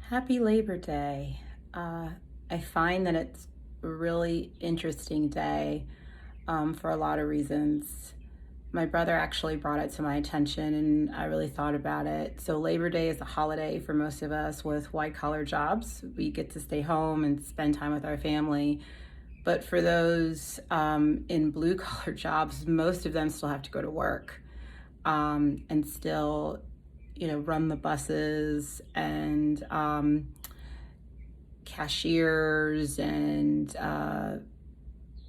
Happy Labor Day. I find that it's a really interesting day for a lot of reasons. My brother actually brought it to my attention and I really thought about it. So, Labor Day is a holiday for most of us with white collar jobs. We get to stay home and spend time with our family. But for those in blue collar jobs, most of them still have to go to work and still run the buses and cashiers and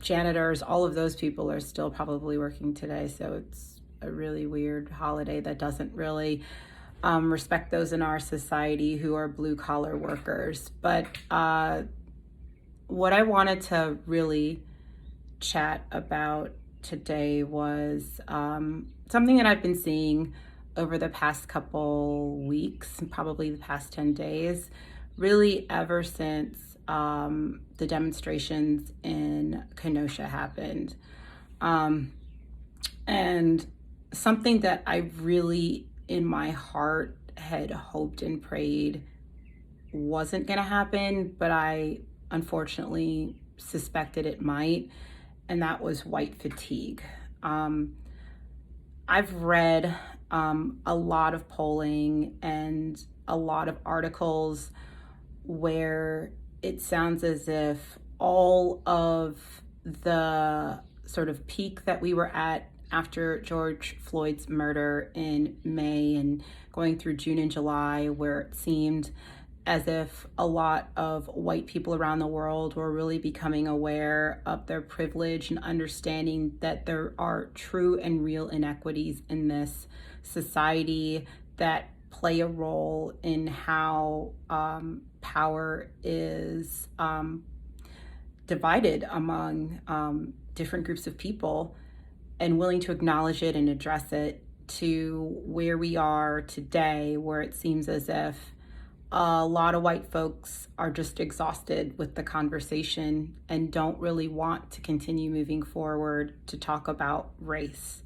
janitors. All of those people are still probably working today. So it's a really weird holiday that doesn't really respect those in our society who are blue collar workers. But what I wanted to really chat about today was something that I've been seeing over the past couple weeks, probably the past 10 days, really ever since the demonstrations in Kenosha happened. And something that I really, in my heart, had hoped and prayed wasn't going to happen, but I unfortunately suspected it might, and that was white fatigue. I've read a lot of polling and a lot of articles where it sounds as if all of the sort of peak that we were at after George Floyd's murder in May and going through June and July, where it seemed as if a lot of white people around the world were really becoming aware of their privilege and understanding that there are true and real inequities in this society that play a role in how power is divided among different groups of people, and willing to acknowledge it and address it, to where we are today, where it seems as if a lot of white folks are just exhausted with the conversation and don't really want to continue moving forward to talk about race.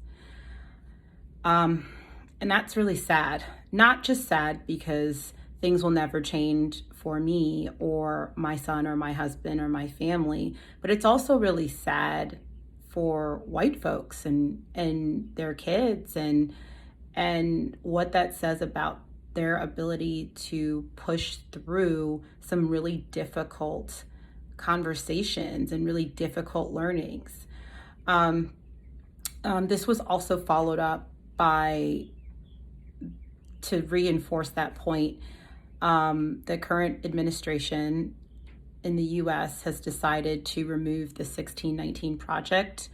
And that's really sad. Not just sad because things will never change for me or my son or my husband or my family, but it's also really sad for white folks and their kids and what that says about their ability to push through some really difficult conversations and really difficult learnings. This was also followed up by, to reinforce that point, the current administration in the US has decided to remove the 1619 Project,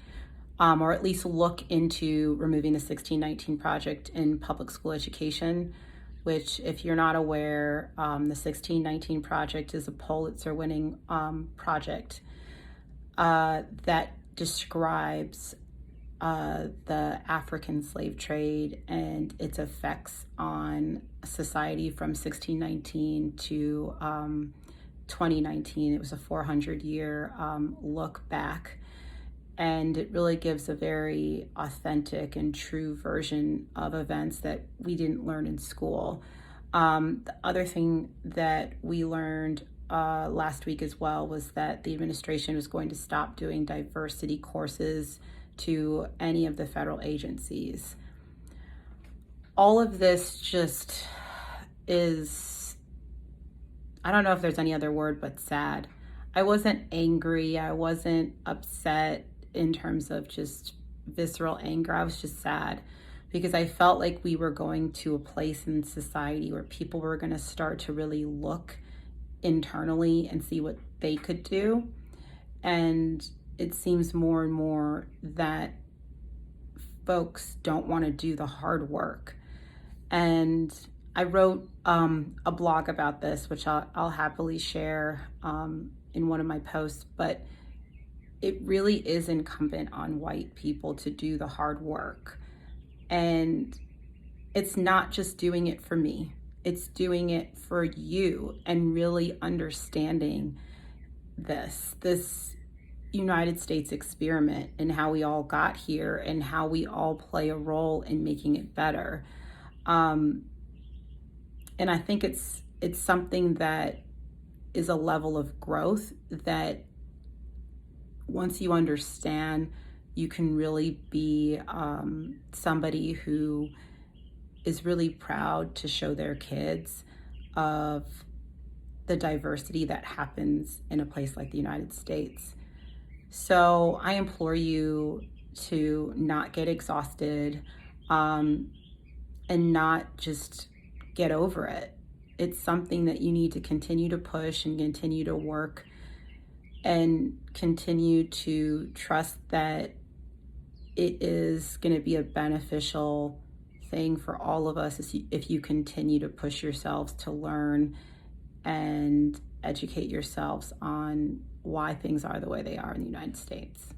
or at least look into removing the 1619 Project in public school education, which, if you're not aware, the 1619 Project is a Pulitzer-winning project that describes the African slave trade and its effects on society from 1619 to 2019. It was a 400-year look back. And it really gives a very authentic and true version of events that we didn't learn in school. The other thing that we learned last week as well was that the administration was going to stop doing diversity courses to any of the federal agencies. All of this just is, I don't know if there's any other word but sad. I wasn't angry, I wasn't upset in terms of just visceral anger. I was just sad because I felt like we were going to a place in society where people were going to start to really look internally and see what they could do. And it seems more and more that folks don't want to do the hard work. And I wrote a blog about this, which I'll happily share in one of my posts, but it really is incumbent on white people to do the hard work. And it's not just doing it for me, it's doing it for you, and really understanding this United States experiment and how we all got here and how we all play a role in making it better. And I think it's it's something that is a level of growth that once you understand, you can really be somebody who is really proud to show their kids of the diversity that happens in a place like the United States. So I implore you to not get exhausted, and not just get over it. It's something that you need to continue to push and continue to work and continue to trust that it is going to be a beneficial thing for all of us if you continue to push yourselves to learn and educate yourselves on why things are the way they are in the United States.